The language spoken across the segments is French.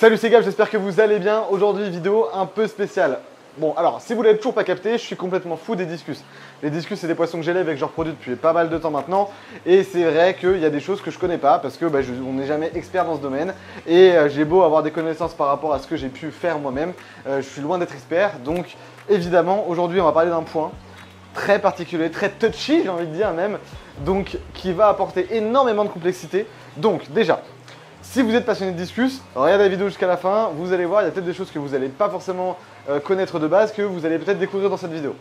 Salut c'est Gab, j'espère que vous allez bien. Aujourd'hui vidéo un peu spéciale. Bon alors si vous l'avez toujours pas capté, je suis complètement fou des discus. Les discus c'est des poissons que j'élève et que je reproduis depuis pas mal de temps maintenant. Et c'est vrai qu'il y a des choses que je connais pas parce que on n'est jamais expert dans ce domaine. Et j'ai beau avoir des connaissances par rapport à ce que j'ai pu faire moi-même, je suis loin d'être expert. Donc évidemment aujourd'hui on va parler d'un point très particulier, très touchy j'ai envie de dire même. Donc qui va apporter énormément de complexité. Donc déjà, si vous êtes passionné de discus, regardez la vidéo jusqu'à la fin, vous allez voir, il y a peut-être des choses que vous n'allez pas forcément connaître de base, que vous allez peut-être découvrir dans cette vidéo.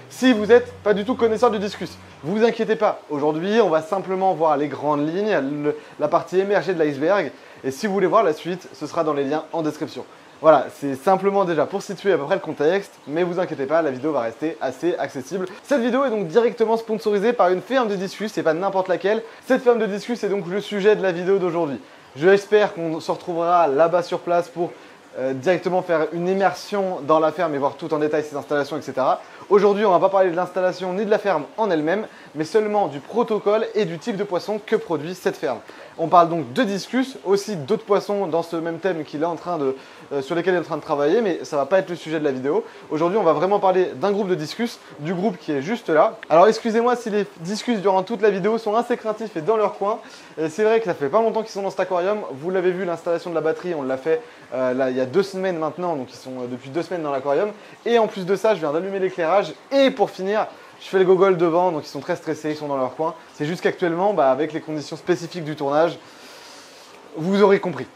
Si vous n'êtes pas du tout connaisseur du discus, vous inquiétez pas. Aujourd'hui, on va simplement voir les grandes lignes, la partie émergée de l'iceberg. Et si vous voulez voir la suite, ce sera dans les liens en description. Voilà, c'est simplement déjà pour situer à peu près le contexte, mais vous inquiétez pas, la vidéo va rester assez accessible. Cette vidéo est donc directement sponsorisée par une ferme de discus, et pas n'importe laquelle. Cette ferme de discus est donc le sujet de la vidéo d'aujourd'hui. J'espère qu'on se retrouvera là-bas sur place pour directement faire une immersion dans la ferme et voir tout en détail ses installations, etc. Aujourd'hui, on ne va pas parler de l'installation ni de la ferme en elle-même, mais seulement du protocole et du type de poisson que produit cette ferme. On parle donc de discus, aussi d'autres poissons dans ce même thème sur lesquels il est en train de travailler, mais ça ne va pas être le sujet de la vidéo. Aujourd'hui, on va vraiment parler d'un groupe de discus, du groupe qui est juste là. Alors excusez-moi si les discus durant toute la vidéo sont assez craintifs et dans leur coin. C'est vrai que ça fait pas longtemps qu'ils sont dans cet aquarium. Vous l'avez vu, l'installation de la batterie, on l'a fait là, il y a 2 semaines maintenant, donc ils sont depuis 2 semaines dans l'aquarium. Et en plus de ça, je viens d'allumer l'éclairage et pour finir, je fais le gogol devant, donc ils sont très stressés, ils sont dans leur coin. C'est juste qu'actuellement, avec les conditions spécifiques du tournage, vous aurez compris.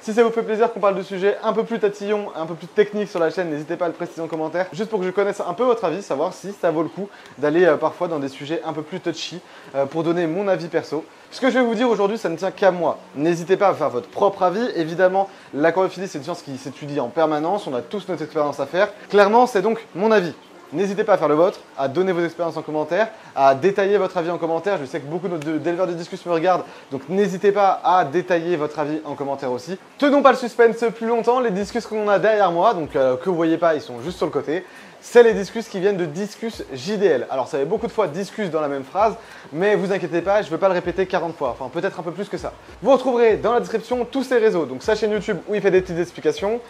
Si ça vous fait plaisir qu'on parle de sujets un peu plus tatillons, un peu plus techniques sur la chaîne, n'hésitez pas à le préciser en commentaire, juste pour que je connaisse un peu votre avis, savoir si ça vaut le coup d'aller parfois dans des sujets un peu plus touchy pour donner mon avis perso. Ce que je vais vous dire aujourd'hui, ça ne tient qu'à moi. N'hésitez pas à faire votre propre avis. Évidemment, l'aquariophilie, c'est une science qui s'étudie en permanence, on a tous notre expérience à faire. Clairement, c'est donc mon avis. N'hésitez pas à faire le vôtre, à donner vos expériences en commentaire, à détailler votre avis en commentaire. Je sais que beaucoup d'éleveurs de discus me regardent, donc n'hésitez pas à détailler votre avis en commentaire aussi. Tenons pas le suspense plus longtemps, les discus qu'on a derrière moi, donc que vous voyez pas, ils sont juste sur le côté. C'est les discus qui viennent de Discus JDL. Alors ça fait beaucoup de fois discus dans la même phrase, mais vous inquiétez pas, je ne veux pas le répéter 40 fois, enfin peut-être un peu plus que ça. Vous retrouverez dans la description tous ses réseaux, donc sa chaîne YouTube où il fait des petites explications,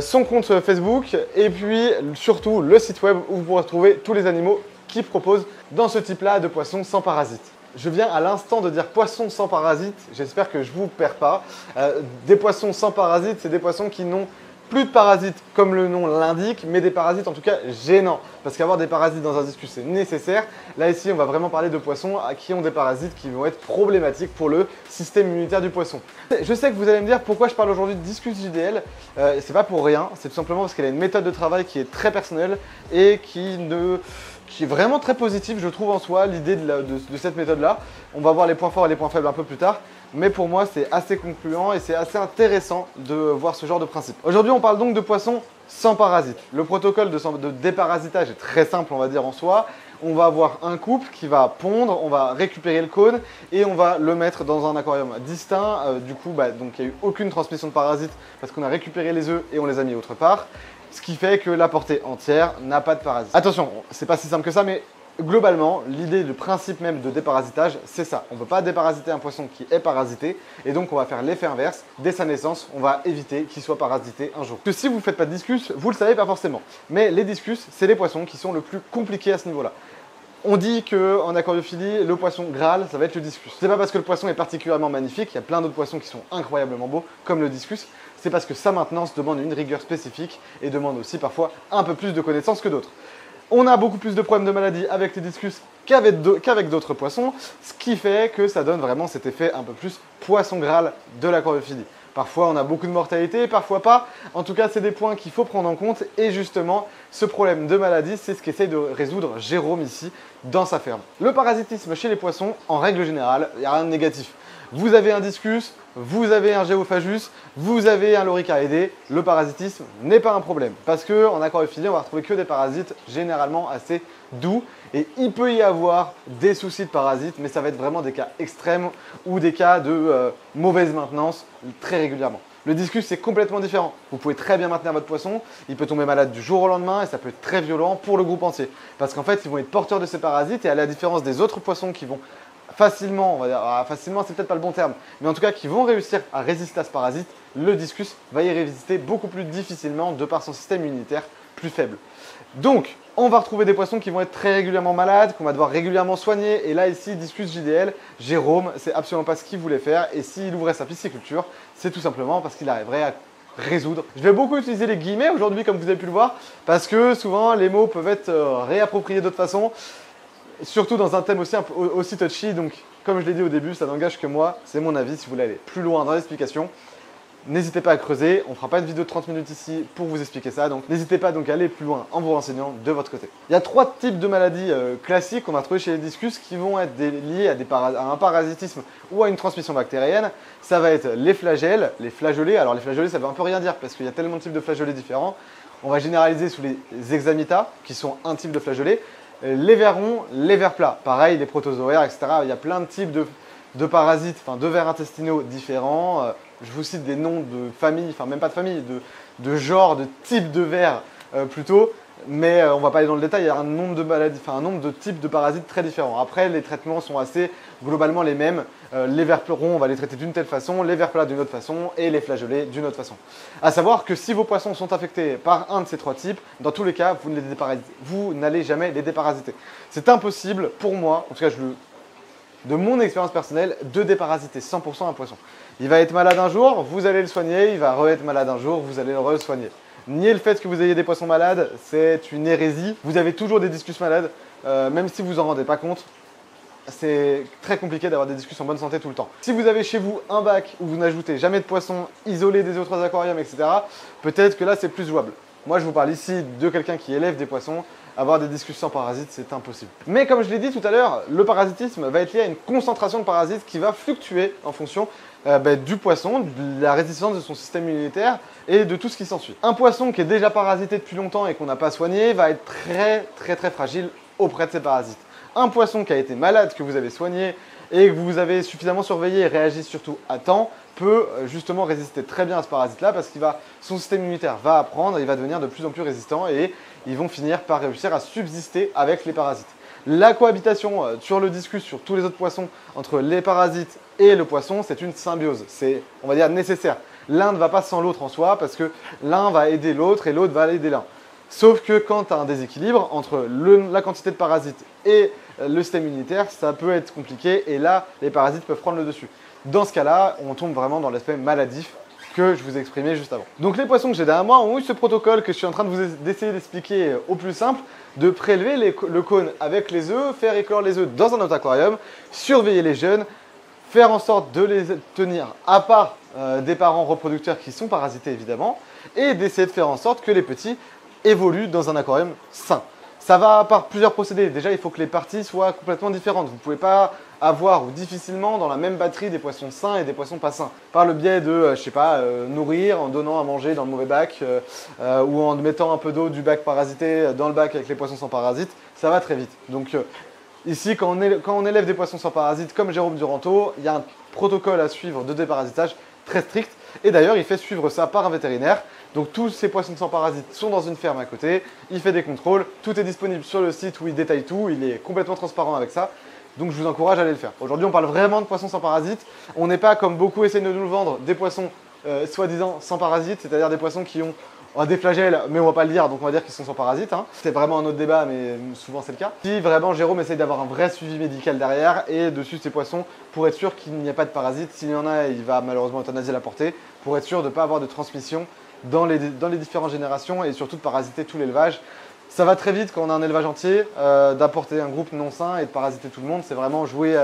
son compte Facebook et puis surtout le site web où vous pourrez retrouver tous les animaux qu'il propose dans ce type-là de poissons sans parasites. Je viens à l'instant de dire poissons sans parasites, j'espère que je ne vous perds pas. Des poissons sans parasites, c'est des poissons qui n'ont plus de parasites comme le nom l'indique, mais des parasites en tout cas gênants. Parce qu'avoir des parasites dans un discus c'est nécessaire. Là ici on va vraiment parler de poissons qui ont des parasites qui vont être problématiques pour le système immunitaire du poisson. Je sais que vous allez me dire pourquoi je parle aujourd'hui de Discus JDL. C'est pas pour rien, c'est tout simplement parce qu'elle a une méthode de travail qui est très personnelle et qui est vraiment très positive je trouve en soi, l'idée de cette méthode-là. On va voir les points forts et les points faibles un peu plus tard. Mais pour moi, c'est assez concluant et c'est assez intéressant de voir ce genre de principe. Aujourd'hui, on parle donc de poissons sans parasites. Le protocole de déparasitage est très simple, on va dire en soi. On va avoir un couple qui va pondre, on va récupérer le cône et on va le mettre dans un aquarium distinct. Du coup, donc il n'y a eu aucune transmission de parasites parce qu'on a récupéré les œufs et on les a mis autre part. Ce qui fait que la portée entière n'a pas de parasites. Attention, c'est pas si simple que ça, mais globalement, l'idée, le principe même de déparasitage, c'est ça. On ne peut pas déparasiter un poisson qui est parasité et donc on va faire l'effet inverse. Dès sa naissance, on va éviter qu'il soit parasité un jour. Parce que si vous ne faites pas de discus, vous ne le savez pas forcément. Mais les discus, c'est les poissons qui sont le plus compliqués à ce niveau-là. On dit qu'en aquariophilie, le poisson Graal, ça va être le discus. C'est pas parce que le poisson est particulièrement magnifique, il y a plein d'autres poissons qui sont incroyablement beaux, comme le discus. C'est parce que sa maintenance demande une rigueur spécifique et demande aussi parfois un peu plus de connaissances que d'autres. On a beaucoup plus de problèmes de maladies avec les discus qu'avec d'autres poissons, ce qui fait que ça donne vraiment cet effet un peu plus poisson Graal de l'aquariophilie. Parfois, on a beaucoup de mortalité, parfois pas. En tout cas, c'est des points qu'il faut prendre en compte. Et justement, ce problème de maladie, c'est ce qu'essaye de résoudre Jérôme ici, dans sa ferme. Le parasitisme chez les poissons, en règle générale, il n'y a rien de négatif. Vous avez un discus, vous avez un géophagus, vous avez un loricaridé, le parasitisme n'est pas un problème. Parce qu'en aquariophilie, on va retrouver que des parasites généralement assez doux. Et il peut y avoir des soucis de parasites, mais ça va être vraiment des cas extrêmes ou des cas de mauvaise maintenance très régulièrement. Le discus, c'est complètement différent. Vous pouvez très bien maintenir votre poisson, il peut tomber malade du jour au lendemain et ça peut être très violent pour le groupe entier. Parce qu'en fait, ils vont être porteurs de ces parasites et à la différence des autres poissons qui vont facilement, on va dire, facilement c'est peut-être pas le bon terme, mais en tout cas qui vont réussir à résister à ce parasite, le discus va y résister beaucoup plus difficilement de par son système immunitaire plus faible. Donc, on va retrouver des poissons qui vont être très régulièrement malades, qu'on va devoir régulièrement soigner. Et là, ici, Discus JDL, Jérôme, c'est absolument pas ce qu'il voulait faire. Et s'il ouvrait sa pisciculture, c'est tout simplement parce qu'il arriverait à résoudre. Je vais beaucoup utiliser les guillemets aujourd'hui, comme vous avez pu le voir, parce que souvent, les mots peuvent être réappropriés d'autres façons, surtout dans un thème aussi touchy. Donc, comme je l'ai dit au début, ça n'engage que moi, c'est mon avis. Si vous voulez aller plus loin dans l'explication, n'hésitez pas à creuser, on ne fera pas une vidéo de 30 minutes ici pour vous expliquer ça, donc n'hésitez pas donc à aller plus loin en vous renseignant de votre côté. Il y a 3 types de maladies classiques qu'on va trouver chez les discus qui vont être liées à un parasitisme ou à une transmission bactérienne. Ça va être les flagelles, les flageolets. Alors les flageolets, ça veut un peu rien dire parce qu'il y a tellement de types de flageolets différents. On va généraliser sous les hexamita, qui sont un type de flageolet. Les vers ronds, les vers plats, pareil, les protozoaires, etc. Il y a plein de types de parasites, enfin de vers intestinaux différents. Je vous cite des noms de familles, enfin même pas de famille, de genres, de types de vers plutôt, mais on va pas aller dans le détail, il y a un nombre de maladies, enfin un nombre de types de parasites très différents. Après, les traitements sont assez globalement les mêmes. Les vers ronds, on va les traiter d'une telle façon, les vers plats d'une autre façon et les flageolets d'une autre façon. À savoir que si vos poissons sont affectés par un de ces 3 types, dans tous les cas, vous n'allez jamais les déparasiter. C'est impossible pour moi, en tout cas de mon expérience personnelle, de déparasiter 100% un poisson. Il va être malade un jour, vous allez le soigner, il va re-être malade un jour, vous allez le re-soigner. Nier le fait que vous ayez des poissons malades, c'est une hérésie. Vous avez toujours des discus malades, même si vous en rendez pas compte. C'est très compliqué d'avoir des discus en bonne santé tout le temps. Si vous avez chez vous un bac où vous n'ajoutez jamais de poissons, isolé des autres aquariums, etc., peut-être que là c'est plus jouable. Moi je vous parle ici de quelqu'un qui élève des poissons. Avoir des discus sans parasites, c'est impossible. Mais comme je l'ai dit tout à l'heure, le parasitisme va être lié à une concentration de parasites qui va fluctuer en fonction du poisson, de la résistance de son système immunitaire et de tout ce qui s'ensuit. Un poisson qui est déjà parasité depuis longtemps et qu'on n'a pas soigné va être très fragile auprès de ces parasites. Un poisson qui a été malade, que vous avez soigné et que vous avez suffisamment surveillé et réagi surtout à temps, peut justement résister très bien à ce parasite-là parce que son système immunitaire va apprendre, il va devenir de plus en plus résistant et ils vont finir par réussir à subsister avec les parasites. La cohabitation sur le discus, sur tous les autres poissons, entre les parasites et le poisson, c'est une symbiose. C'est, on va dire, nécessaire. L'un ne va pas sans l'autre en soi parce que l'un va aider l'autre et l'autre va aider l'un. Sauf que quand tu as un déséquilibre entre la quantité de parasites et le système immunitaire, ça peut être compliqué et là, les parasites peuvent prendre le dessus. Dans ce cas-là, on tombe vraiment dans l'aspect maladif que je vous ai exprimé juste avant. Donc les poissons que j'ai derrière moi ont eu ce protocole que je suis en train d'essayer d'expliquer au plus simple, de prélever le cône avec les œufs, faire éclore les œufs dans un autre aquarium, surveiller les jeunes, faire en sorte de les tenir à part des parents reproducteurs qui sont parasités évidemment, et d'essayer de faire en sorte que les petits évoluent dans un aquarium sain. Ça va par plusieurs procédés. Déjà, il faut que les parties soient complètement différentes. Vous ne pouvez pas avoir ou difficilement dans la même batterie des poissons sains et des poissons pas sains. Par le biais de, je sais pas, nourrir, en donnant à manger dans le mauvais bac ou en mettant un peu d'eau du bac parasité dans le bac avec les poissons sans parasites, ça va très vite. Donc ici, quand on élève des poissons sans parasites comme Jérôme Duranteau, il y a un protocole à suivre de déparasitage très strict. Et d'ailleurs, il fait suivre ça par un vétérinaire. Donc tous ces poissons sans parasites sont dans une ferme à côté. Il fait des contrôles. Tout est disponible sur le site où il détaille tout. Il est complètement transparent avec ça. Donc je vous encourage à aller le faire. Aujourd'hui, on parle vraiment de poissons sans parasites. On n'est pas, comme beaucoup essayent de nous le vendre, des poissons soi-disant sans parasites, c'est-à-dire des poissons qui ont des flagelles, mais on va pas le dire, donc on va dire qu'ils sont sans parasites. C'est vraiment un autre débat, mais souvent c'est le cas. Si vraiment Jérôme essaye d'avoir un vrai suivi médical derrière et dessus ces poissons pour être sûr qu'il n'y a pas de parasites. S'il y en a, il va malheureusement euthanasier la portée pour être sûr de ne pas avoir de transmission dans les différentes générations et surtout de parasiter tout l'élevage. Ça va très vite quand on a un élevage entier, d'apporter un groupe non sain et de parasiter tout le monde. C'est vraiment jouer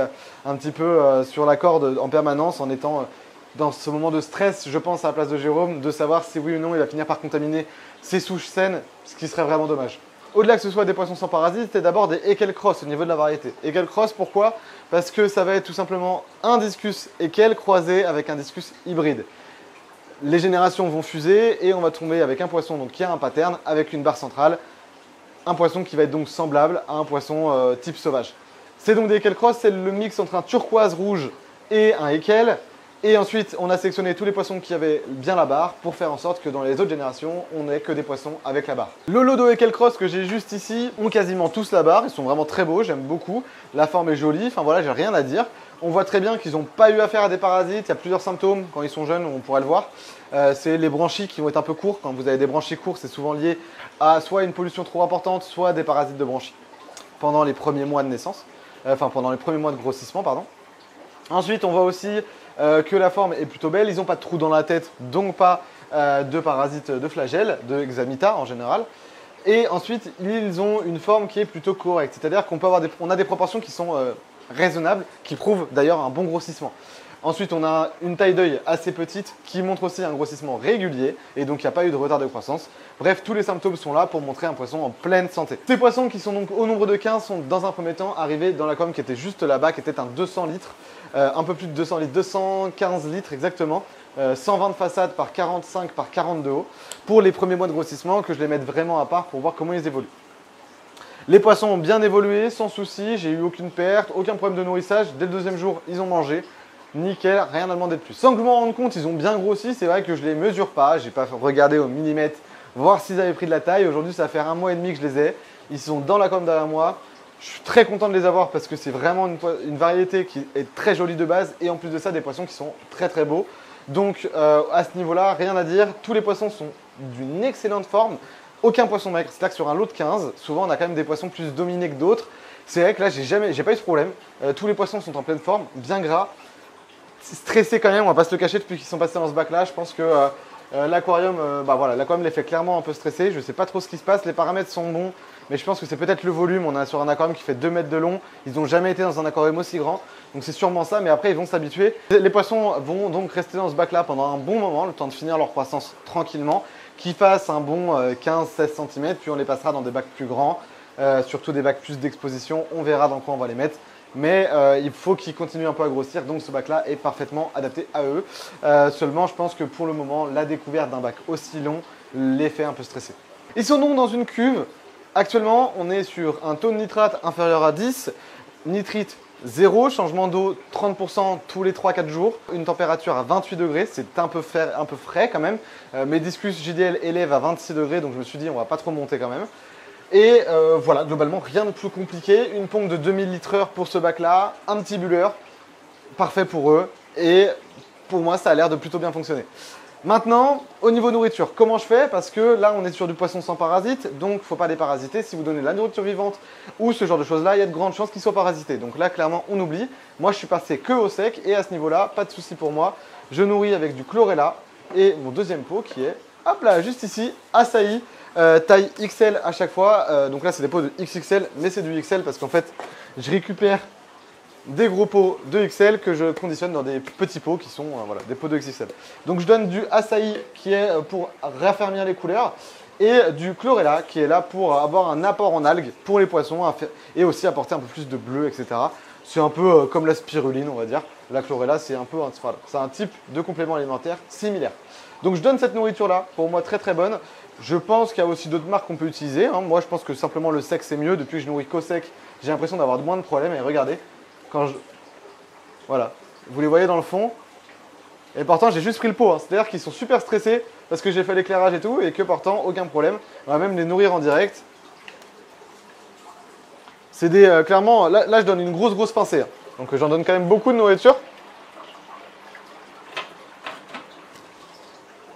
un petit peu sur la corde en permanence en étant dans ce moment de stress, je pense à la place de Jérôme, de savoir si oui ou non il va finir par contaminer ses souches saines, ce qui serait vraiment dommage. Au-delà que ce soit des poissons sans parasites, c'est d'abord des Ekel Cross au niveau de la variété. Ekel Cross, pourquoi? Parce que ça va être tout simplement un discus Ekel croisé avec un discus hybride. Les générations vont fuser et on va tomber avec un poisson donc, qui a un pattern avec une barre centrale. Un poisson qui va être donc semblable à un poisson type sauvage. C'est donc des Ekel Cross, c'est le mix entre un turquoise rouge et un Ekel. Et ensuite, on a sélectionné tous les poissons qui avaient bien la barre pour faire en sorte que dans les autres générations, on n'ait que des poissons avec la barre. Le Lodo et Kelcross que j'ai juste ici ont quasiment tous la barre. Ils sont vraiment très beaux, j'aime beaucoup. La forme est jolie, enfin voilà, j'ai rien à dire. On voit très bien qu'ils n'ont pas eu affaire à des parasites. Il y a plusieurs symptômes quand ils sont jeunes, on pourrait le voir. C'est les branchies qui vont être un peu courts. Quand vous avez des branchies courts, c'est souvent lié à soit une pollution trop importante, soit des parasites de branchies pendant les premiers mois de naissance. Pendant les premiers mois de grossissement, pardon. Ensuite, on voit aussi que la forme est plutôt belle. Ils n'ont pas de trou dans la tête, donc pas de parasites de flagelles, de Hexamita en général. Et ensuite, ils ont une forme qui est plutôt correcte. C'est-à-dire qu'on peut avoir on a des proportions qui sont raisonnables, qui prouvent d'ailleurs un bon grossissement. Ensuite, on a une taille d'œil assez petite qui montre aussi un grossissement régulier et donc il n'y a pas eu de retard de croissance. Bref, tous les symptômes sont là pour montrer un poisson en pleine santé. Ces poissons qui sont donc au nombre de 15 sont dans un premier temps arrivés dans l'aquarium qui était juste là-bas, qui était un 200 litres, un peu plus de 200 litres, 215 litres exactement, 120 de façade par 45 par 40 de haut, pour les premiers mois de grossissement que je les mette vraiment à part pour voir comment ils évoluent. Les poissons ont bien évolué, sans souci, j'ai eu aucune perte, aucun problème de nourrissage. Dès le deuxième jour, ils ont mangé. Nickel, rien à demander de plus. Sans que je m'en rende compte, ils ont bien grossi. C'est vrai que je ne les mesure pas. Je n'ai pas regardé au millimètre, voir s'ils avaient pris de la taille. Aujourd'hui, ça fait 1 mois et demi que je les ai. Ils sont dans l'aquarium derrière moi. Je suis très content de les avoir parce que c'est vraiment une variété qui est très jolie de base. Et en plus de ça, des poissons qui sont très très beaux. Donc à ce niveau-là, rien à dire. Tous les poissons sont d'une excellente forme. Aucun poisson maigre, c'est-à-dire que sur un lot de 15, souvent on a quand même des poissons plus dominés que d'autres. C'est vrai que là, j'ai pas eu ce problème. Tous les poissons sont en pleine forme, bien gras. Stressés quand même, on va pas se le cacher depuis qu'ils sont passés dans ce bac-là. Je pense que l'aquarium, l'aquarium les fait clairement un peu stresser. Je sais pas trop ce qui se passe, les paramètres sont bons, mais je pense que c'est peut-être le volume. On est sur un aquarium qui fait 2 mètres de long. Ils n'ont jamais été dans un aquarium aussi grand. Donc c'est sûrement ça, mais après ils vont s'habituer. Les poissons vont donc rester dans ce bac-là pendant un bon moment, le temps de finir leur croissance tranquillement, qu'ils fassent un bon 15-16 cm, puis on les passera dans des bacs plus grands, surtout des bacs plus d'exposition. On verra dans quoi on va les mettre. Mais il faut qu'ils continuent un peu à grossir, donc ce bac-là est parfaitement adapté à eux. Seulement, je pense que pour le moment, la découverte d'un bac aussi long les fait un peu stresser. Ils sont donc dans une cuve. Actuellement, on est sur un taux de nitrate inférieur à 10, nitrite 0, changement d'eau 30% tous les 3-4 jours, une température à 28 degrés, c'est un peu frais quand même. Mes discus JDL élèvent à 26 degrés, donc je me suis dit on va pas trop monter quand même. Et voilà, globalement rien de plus compliqué, une pompe de 2000 litres/heure pour ce bac là, un petit bulleur, parfait pour eux, et pour moi ça a l'air de plutôt bien fonctionner. Maintenant, au niveau nourriture, comment je fais? Parce que là, on est sur du poisson sans parasites, donc il ne faut pas les parasiter. Si vous donnez de la nourriture vivante ou ce genre de choses-là, il y a de grandes chances qu'ils soient parasités. Donc là, clairement, on oublie. Moi, je suis passé que au sec et à ce niveau-là, pas de souci pour moi. Je nourris avec du chlorella et mon deuxième pot qui est, hop là, juste ici, açaï, taille XL à chaque fois. Donc là, c'est des pots de XXL, mais c'est du XL parce qu'en fait, je récupère des gros pots de XL que je conditionne dans des petits pots qui sont des pots de XXL. Donc je donne du açaï qui est pour raffermir les couleurs et du chlorella qui est là pour avoir un apport en algues pour les poissons et aussi apporter un peu plus de bleu, etc. C'est un peu comme la spiruline, on va dire. La chlorella, c'est un type de complément alimentaire similaire. Donc je donne cette nourriture-là, pour moi très très bonne. Je pense qu'il y a aussi d'autres marques qu'on peut utiliser. Hein. Moi, je pense que simplement le sec, c'est mieux. Depuis que je nourris qu'au sec, j'ai l'impression d'avoir moins de problèmes. Et regardez. Voilà, vous les voyez dans le fond. Et pourtant, j'ai juste pris le pot. Hein. C'est-à-dire qu'ils sont super stressés parce que j'ai fait l'éclairage et tout et que pourtant, aucun problème. On va même les nourrir en direct. C'est clairement, là, je donne une grosse pincée. Hein. Donc, j'en donne quand même beaucoup de nourriture.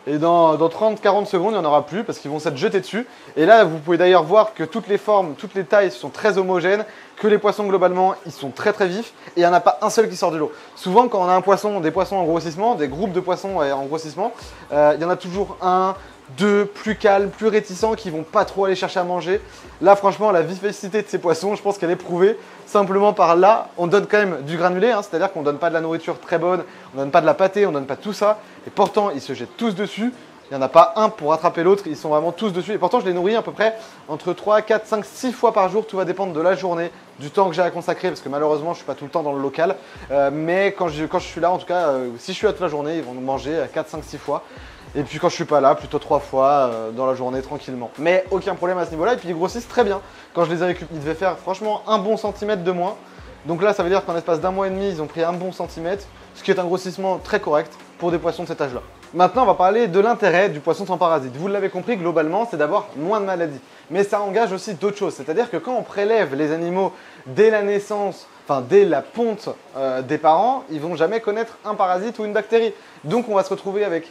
Et dans 30-40 secondes, il n'y en aura plus parce qu'ils vont s'être jetés dessus. Et là, vous pouvez d'ailleurs voir que toutes les formes, toutes les tailles sont très homogènes, que les poissons globalement, ils sont très vifs et il n'y en a pas un seul qui sort de l'eau. Souvent, quand on a des poissons en grossissement, des groupes de poissons en grossissement, il y en a toujours un, deux, plus calmes, plus réticents, qui vont pas trop aller chercher à manger. Là, franchement, la vivacité de ces poissons, je pense qu'elle est prouvée simplement par là. On donne quand même du granulé, hein, c'est-à-dire qu'on donne pas de la nourriture très bonne, on donne pas de la pâtée, on donne pas tout ça. Et pourtant, ils se jettent tous dessus. Il n'y en a pas un pour rattraper l'autre, ils sont vraiment tous dessus. Et pourtant, je les nourris à peu près entre 3, 4, 5, 6 fois par jour. Tout va dépendre de la journée, du temps que j'ai à consacrer, parce que malheureusement, je ne suis pas tout le temps dans le local. Mais quand je suis là, en tout cas, si je suis là toute la journée, ils vont manger 4, 5, 6 fois. Et puis quand je suis pas là, plutôt 3 fois dans la journée tranquillement. Mais aucun problème à ce niveau-là. Et puis ils grossissent très bien. Quand je les ai récupérés, ils devaient faire franchement un bon centimètre de moins. Donc là, ça veut dire qu'en l'espace d'un mois et demi, ils ont pris un bon centimètre. ce qui est un grossissement très correct pour des poissons de cet âge-là. Maintenant, on va parler de l'intérêt du poisson sans parasite. Vous l'avez compris, globalement, c'est d'avoir moins de maladies. Mais ça engage aussi d'autres choses. C'est-à-dire que quand on prélève les animaux dès la naissance, enfin dès la ponte des parents, ils ne vont jamais connaître un parasite ou une bactérie. Donc on va se retrouver avec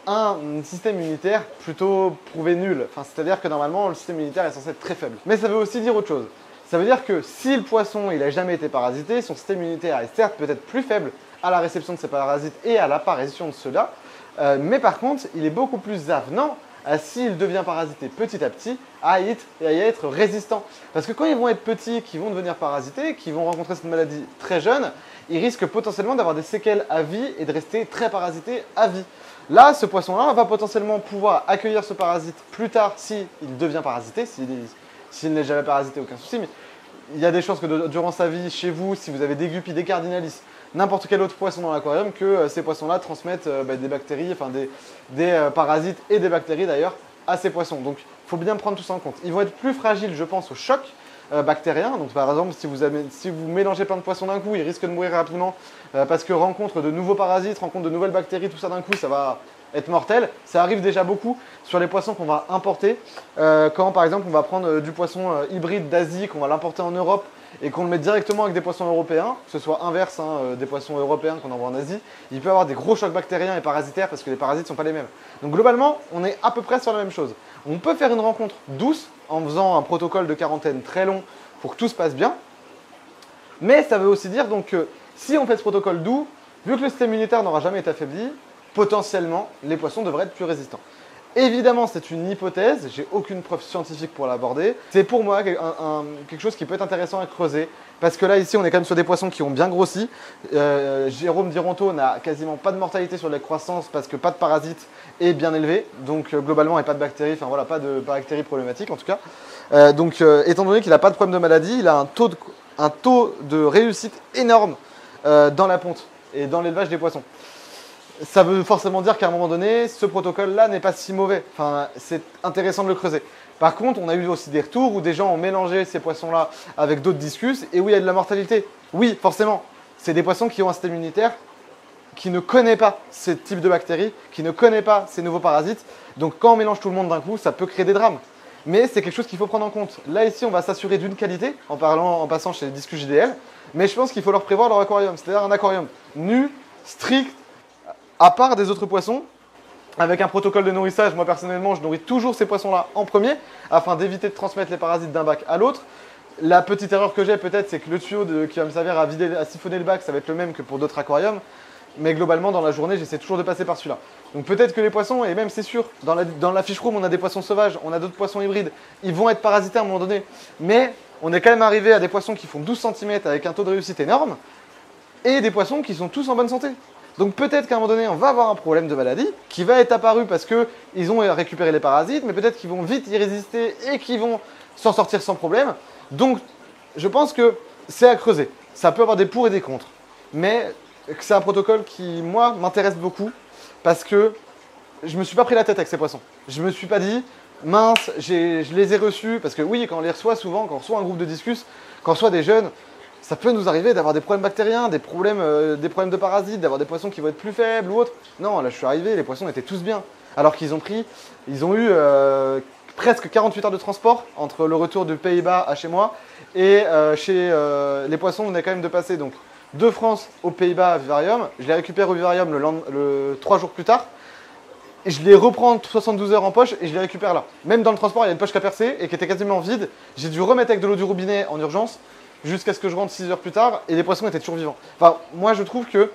un système immunitaire plutôt prouvé nul. Enfin, c'est-à-dire que normalement, le système immunitaire est censé être très faible. Mais ça veut aussi dire autre chose. Ça veut dire que si le poisson il n'a jamais été parasité, son système immunitaire est certes peut-être plus faible à la réception de ces parasites et à l'apparition de ceux-là, mais par contre, il est beaucoup plus avenant s'il devient parasité petit à petit, à y être résistant. Parce que quand ils vont être petits, qu'ils vont devenir parasités, qu'ils vont rencontrer cette maladie très jeune, ils risquent potentiellement d'avoir des séquelles à vie et de rester très parasités à vie. Là, ce poisson-là va potentiellement pouvoir accueillir ce parasite plus tard s'il devient parasité, s'il n'est jamais parasité, aucun souci, mais il y a des chances que durant sa vie, chez vous, si vous avez des guppies, des cardinalis, n'importe quel autre poisson dans l'aquarium, que ces poissons-là transmettent des bactéries, enfin des parasites et des bactéries d'ailleurs à ces poissons. Donc il faut bien prendre tout ça en compte. Ils vont être plus fragiles, je pense, au choc bactérien. Donc par exemple, si vous mélangez plein de poissons d'un coup, ils risquent de mourir rapidement parce que rencontre de nouveaux parasites, rencontre de nouvelles bactéries, tout ça d'un coup, ça va être mortel. Ça arrive déjà beaucoup sur les poissons qu'on va importer. Quand par exemple on va prendre du poisson hybride d'Asie, qu'on va l'importer en Europe et qu'on le met directement avec des poissons européens, que ce soit inverse des poissons européens qu'on envoie en Asie, il peut y avoir des gros chocs bactériens et parasitaires parce que les parasites ne sont pas les mêmes. Donc globalement, on est à peu près sur la même chose. On peut faire une rencontre douce en faisant un protocole de quarantaine très long pour que tout se passe bien. Mais ça veut aussi dire donc que si on fait ce protocole doux, vu que le système immunitaire n'aura jamais été affaibli, potentiellement, les poissons devraient être plus résistants. Évidemment, c'est une hypothèse, j'ai aucune preuve scientifique pour l'aborder. C'est pour moi quelque chose qui peut être intéressant à creuser, parce que là, ici, on est quand même sur des poissons qui ont bien grossi. Jérôme Dironto n'a quasiment pas de mortalité sur la croissance, parce que pas de parasites et bien élevé, donc globalement, et pas de bactéries, enfin voilà, pas de bactéries problématiques en tout cas. Étant donné qu'il n'a pas de problème de maladie, il a un taux de réussite énorme dans la ponte et dans l'élevage des poissons. Ça veut forcément dire qu'à un moment donné, ce protocole-là n'est pas si mauvais. Enfin, c'est intéressant de le creuser. Par contre, on a eu aussi des retours où des gens ont mélangé ces poissons-là avec d'autres discus et où il y a de la mortalité. Oui, forcément, c'est des poissons qui ont un système immunitaire qui ne connaît pas ce type de bactéries, qui ne connaît pas ces nouveaux parasites. Donc quand on mélange tout le monde d'un coup, ça peut créer des drames. Mais c'est quelque chose qu'il faut prendre en compte. Là, ici, on va s'assurer d'une qualité en passant chez les discus JDL. Mais je pense qu'il faut leur prévoir leur aquarium. C'est-à-dire un aquarium nu, strict, à part des autres poissons, avec un protocole de nourrissage. Moi personnellement, je nourris toujours ces poissons-là en premier, afin d'éviter de transmettre les parasites d'un bac à l'autre. La petite erreur que j'ai peut-être, c'est que le tuyau qui va me servir à siphonner le bac, ça va être le même que pour d'autres aquariums. Mais globalement, dans la journée, j'essaie toujours de passer par celui-là. Donc peut-être que les poissons, et même c'est sûr, dans la fish room, on a des poissons sauvages, on a d'autres poissons hybrides, ils vont être parasités à un moment donné. Mais on est quand même arrivé à des poissons qui font 12 cm avec un taux de réussite énorme, et des poissons qui sont tous en bonne santé. Donc peut-être qu'à un moment donné, on va avoir un problème de maladie qui va être apparu parce qu'ils ont récupéré les parasites, mais peut-être qu'ils vont vite y résister et qu'ils vont s'en sortir sans problème. Donc je pense que c'est à creuser. Ça peut avoir des pour et des contre. Mais c'est un protocole qui, moi, m'intéresse beaucoup parce que je ne me suis pas pris la tête avec ces poissons. Je ne me suis pas dit, mince, je les ai reçus. Parce que oui, quand on les reçoit souvent, quand on reçoit un groupe de discus, quand on reçoit des jeunes, ça peut nous arriver d'avoir des problèmes bactériens, des problèmes de parasites, d'avoir des poissons qui vont être plus faibles ou autre. Non, là je suis arrivé, les poissons étaient tous bien. Alors qu'ils ont eu presque 48 heures de transport entre le retour du Pays-Bas à chez moi et les poissons venaient quand même de passer donc de France aux Pays-Bas à Vivarium. Je les récupère au Vivarium 3 jours plus tard. Et je les reprends 72 heures en poche et je les récupère là. Même dans le transport, il y a une poche qui a percé et qui était quasiment vide. J'ai dû remettre avec de l'eau du robinet en urgence jusqu'à ce que je rentre 6 heures plus tard et les poissons étaient toujours vivants. Enfin, moi je trouve que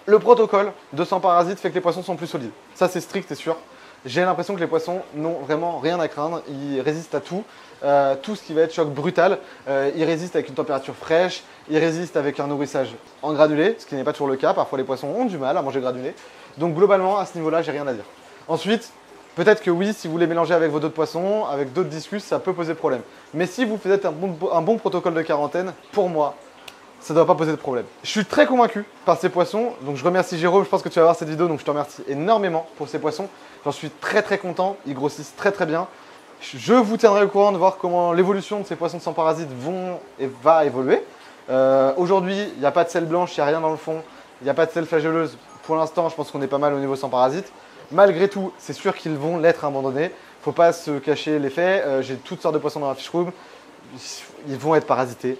le protocole de sans parasites fait que les poissons sont plus solides. Ça c'est strict et sûr. J'ai l'impression que les poissons n'ont vraiment rien à craindre. Ils résistent à tout. Tout ce qui va être choc brutal. Ils résistent avec une température fraîche. Ils résistent avec un nourrissage en granulé, ce qui n'est pas toujours le cas. Parfois les poissons ont du mal à manger granulé. Donc globalement à ce niveau-là, j'ai rien à dire. Ensuite, peut-être que oui, si vous les mélangez avec vos d'autres poissons, avec d'autres discus, ça peut poser problème. Mais si vous faites un bon protocole de quarantaine, pour moi, ça ne doit pas poser de problème. Je suis très convaincu par ces poissons, donc je remercie Jérôme, je pense que tu vas voir cette vidéo, donc je te remercie énormément pour ces poissons. J'en suis très content, ils grossissent très bien. Je vous tiendrai au courant de voir comment l'évolution de ces poissons sans parasites va évoluer. Aujourd'hui, il n'y a pas de sel blanche, il n'y a rien dans le fond. il n'y a pas de sel flagelleuse. Pour l'instant, je pense qu'on est pas mal au niveau sans parasites. Malgré tout, c'est sûr qu'ils vont l'être à un moment donné. Faut pas se cacher les faits. J'ai toutes sortes de poissons dans la fish room. Ils vont être parasités.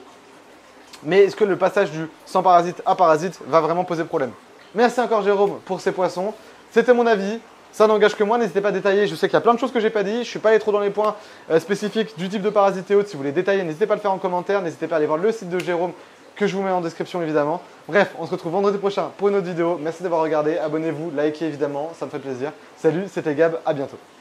Mais est-ce que le passage du sans parasite à parasite va vraiment poser problème? Merci encore Jérôme pour ces poissons. C'était mon avis. Ça n'engage que moi, n'hésitez pas à détailler. Je sais qu'il y a plein de choses que j'ai pas dit. Je suis pas allé trop dans les points spécifiques du type de parasite et autres. Si vous voulez détailler, n'hésitez pas à le faire en commentaire. N'hésitez pas à aller voir le site de Jérôme que je vous mets en description évidemment. Bref, on se retrouve vendredi prochain pour une autre vidéo. Merci d'avoir regardé. Abonnez-vous, likez évidemment, ça me fait plaisir. Salut, c'était Gab, à bientôt.